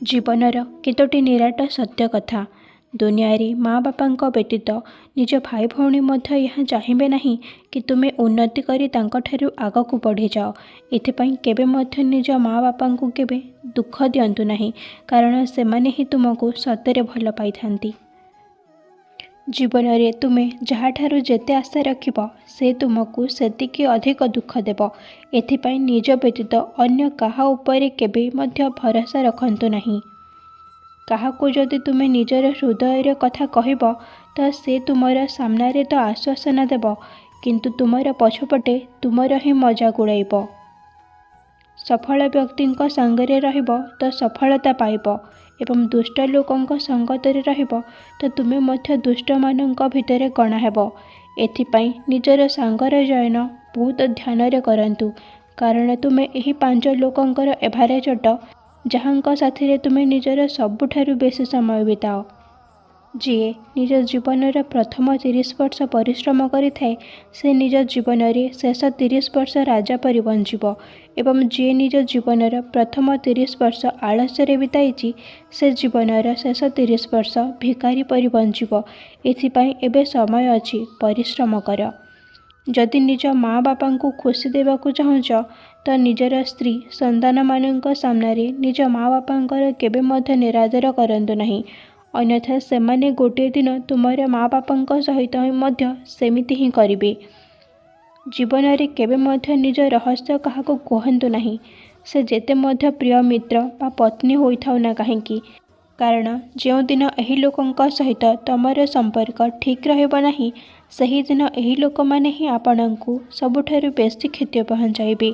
ଜୀବନର କେତୋଟି ନିରାଟ ସତ୍ୟ କଥା। ଦୁନିଆରେ ମା ବାପାଙ୍କ ବ୍ୟତୀତ ନିଜ ଭାଇ ଭଉଣୀ ମଧ୍ୟ ଏହା ଚାହିଁବେ ନାହିଁ କି ତୁମେ ଉନ୍ନତି କରି ତାଙ୍କଠାରୁ ଆଗକୁ ବଢ଼ିଯାଅ। ଏଥିପାଇଁ କେବେ ମଧ୍ୟ ନିଜ ମା ବାପାଙ୍କୁ କେବେ ଦୁଃଖ ଦିଅନ୍ତୁ ନାହିଁ, କାରଣ ସେମାନେ ହିଁ ତୁମକୁ ସତରେ ଭଲ ପାଇଥାନ୍ତି। ଜୀବନରେ ତୁମେ ଯାହାଠାରୁ ଯେତେ ଆଶା ରଖିବ ସେ ତୁମକୁ ସେତିକି ଅଧିକ ଦୁଃଖ ଦେବ। ଏଥିପାଇଁ ନିଜ ବ୍ୟତୀତ ଅନ୍ୟ କାହା ଉପରେ କେବେ ମଧ୍ୟ ଭରସା ରଖନ୍ତୁ ନାହିଁ। କାହାକୁ ଯଦି ତୁମେ ନିଜର ହୃଦୟର କଥା କହିବ ତ ସେ ତୁମର ସାମ୍ନାରେ ତ ଆଶ୍ୱାସନା ଦେବ, କିନ୍ତୁ ତୁମର ପଛପଟେ ତୁମର ହିଁ ମଜାକ ଉଡ଼ାଇବ। ସଫଳ ବ୍ୟକ୍ତିଙ୍କ ସାଙ୍ଗରେ ରହିବ ତ ସଫଳତା ପାଇବ ଏବଂ ଦୁଷ୍ଟ ଲୋକଙ୍କ ସଙ୍ଗତରେ ରହିବ ତ ତୁମେ ମଧ୍ୟ ଦୁଷ୍ଟମାନଙ୍କ ଭିତରେ ଗଣା ହେବ। ଏଥିପାଇଁ ନିଜର ସାଙ୍ଗର ଚୟନ ବହୁତ ଧ୍ୟାନରେ କରନ୍ତୁ, କାରଣ ତୁମେ ଏହି 5 ଲୋକଙ୍କର ଏଭାରେଜ ଅଟ, ଯାହାଙ୍କ ସାଥିରେ ତୁମେ ନିଜର ସବୁଠାରୁ ବେଶୀ ସମୟ ବିତାଅ। ଯିଏ ନିଜ ଜୀବନର ପ୍ରଥମ 30 ବର୍ଷ ପରିଶ୍ରମ କରିଥାଏ ସେ ନିଜ ଜୀବନରେ ଶେଷ 30 ବର୍ଷ ରାଜା ପରି ବଞ୍ଚିବ ଏବଂ ଯିଏ ନିଜ ଜୀବନର ପ୍ରଥମ 30 ବର୍ଷ ଆଳସ୍ୟରେ ବିତାଇଛି ସେ ଜୀବନର ଶେଷ 30 ବର୍ଷ ଭିକାରୀ ପରି ବଞ୍ଚିବ। ଏଥିପାଇଁ ଏବେ ସମୟ ଅଛି, ପରିଶ୍ରମ କର। ଯଦି ନିଜ ମା ବାପାଙ୍କୁ ଖୁସି ଦେବାକୁ ଚାହୁଁଛ ତ ନିଜର ସ୍ତ୍ରୀ ସନ୍ତାନମାନଙ୍କ ସାମ୍ନାରେ ନିଜ ମା ବାପାଙ୍କର କେବେ ମଧ୍ୟ ନିରାଦର କରନ୍ତୁ ନାହିଁ, ଅନ୍ୟଥା ସେମାନେ ଗୋଟିଏ ଦିନ ତୁମର ମା ବାପାଙ୍କ ସହିତ ମଧ୍ୟ ସେମିତି ହିଁ କରିବେ। ଜୀବନରେ କେବେ ମଧ୍ୟ ନିଜ ରହସ୍ୟ କାହାକୁ କୁହନ୍ତୁ ନାହିଁ, ସେ ଯେତେ ମଧ୍ୟ ପ୍ରିୟ ମିତ୍ର ବା ପତ୍ନୀ ହୋଇଥାଉ ନା କାହିଁକି, କାରଣ ଯେଉଁଦିନ ଏହି ଲୋକଙ୍କ ସହିତ ତମର ସମ୍ପର୍କ ଠିକ୍ ରହିବ ନାହିଁ ସେହିଦିନ ଏହି ଲୋକମାନେ ହିଁ ଆପଣଙ୍କୁ ସବୁଠାରୁ ବେଶୀ କ୍ଷତି ପହଞ୍ଚାଇବେ।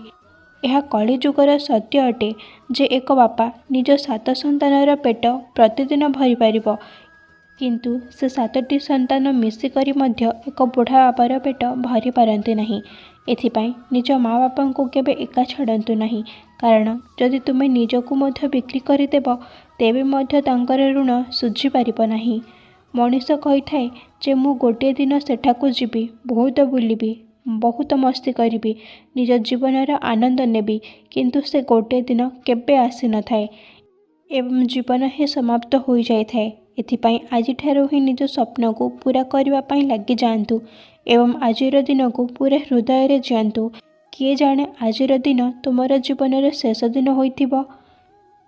ଏହା କଳିଯୁଗର ସତ୍ୟ ଅଟେ ଯେ ଏକ ବାପା ନିଜ 7 ସନ୍ତାନର ପେଟ ପ୍ରତିଦିନ ଭରିପାରିବ, କିନ୍ତୁ ସେ 7ଟି ସନ୍ତାନ ମିଶିକରି ମଧ୍ୟ ଏକ ବୁଢ଼ା ବାପାର ପେଟ ଭରି ପାରନ୍ତି ନାହିଁ। ଏଥିପାଇଁ ନିଜ ମା ବାପାଙ୍କୁ କେବେ ଏକା ଛାଡ଼ନ୍ତୁ ନାହିଁ, କାରଣ ଯଦି ତୁମେ ନିଜକୁ ମଧ୍ୟ ବିକ୍ରି କରିଦେବ ତେବେ ମଧ୍ୟ ତାଙ୍କର ଋଣ ଶୁଝିପାରିବ ନାହିଁ। ମଣିଷ କହିଥାଏ ଯେ ମୁଁ ଗୋଟିଏ ଦିନ ସେଠାକୁ ଯିବି, ବହୁତ ବୁଲିବି, ବହୁତ ମସ୍ତି କରିବି, ନିଜ ଜୀବନର ଆନନ୍ଦ ନେବି, କିନ୍ତୁ ସେ ଗୋଟିଏ ଦିନ କେବେ ଆସିନଥାଏ ଏବଂ ଜୀବନ ହିଁ ସମାପ୍ତ ହୋଇଯାଇଥାଏ। ଏଥିପାଇଁ ଆଜିଠାରୁ ହିଁ ନିଜ ସ୍ୱପ୍ନକୁ ପୂରା କରିବା ପାଇଁ ଲାଗିଯାଆନ୍ତୁ ଏବଂ ଆଜିର ଦିନକୁ ପୁରା ହୃଦୟରେ ଜିଅନ୍ତୁ। କିଏ ଜାଣେ ଆଜିର ଦିନ ତୁମର ଜୀବନର ଶେଷ ଦିନ ହୋଇଥିବ।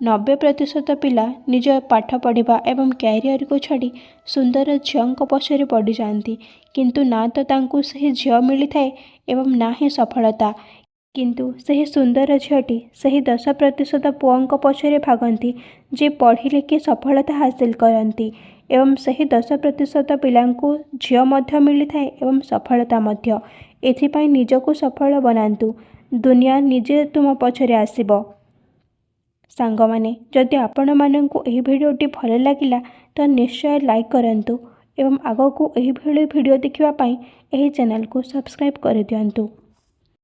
90% ପିଲା ନିଜ ପାଠ ପଢ଼ିବା ଏବଂ କ୍ୟାରିୟରକୁ ଛାଡ଼ି ସୁନ୍ଦର ଝିଅଙ୍କ ପଛରେ ପଡ଼ିଯାଆନ୍ତି, କିନ୍ତୁ ନା ତ ତାଙ୍କୁ ସେହି ଝିଅ ମିଳିଥାଏ ଏବଂ ନା ହିଁ ସଫଳତା, କିନ୍ତୁ ସେହି ସୁନ୍ଦର ଝିଅଟି ସେହି 10% ପୁଅଙ୍କ ପଛରେ ଭାଗନ୍ତି ଯିଏ ପଢ଼ିଲେ କି ସଫଳତା ହାସିଲ କରନ୍ତି ଏବଂ ସେହି 10% ପିଲାଙ୍କୁ ଝିଅ ମଧ୍ୟ ମିଳିଥାଏ ଏବଂ ସଫଳତା ମଧ୍ୟ। ଏଥିପାଇଁ ନିଜକୁ ସଫଳ ବନାନ୍ତୁ, ଦୁନିଆ ନିଜେ ତୁମ ପଛରେ ଆସିବ। ସାଙ୍ଗମାନେ, ଯଦି ଆପଣମାନଙ୍କୁ ଏହି ଭିଡ଼ିଓଟି ଭଲ ଲାଗିଲା ତ ନିଶ୍ଚୟ ଲାଇକ୍ କରନ୍ତୁ ଏବଂ ଆଗକୁ ଏହିଭଳି ଭିଡ଼ିଓ ଦେଖିବା ପାଇଁ ଏହି ଚ୍ୟାନେଲକୁ ସବସ୍କ୍ରାଇବ୍ କରିଦିଅନ୍ତୁ।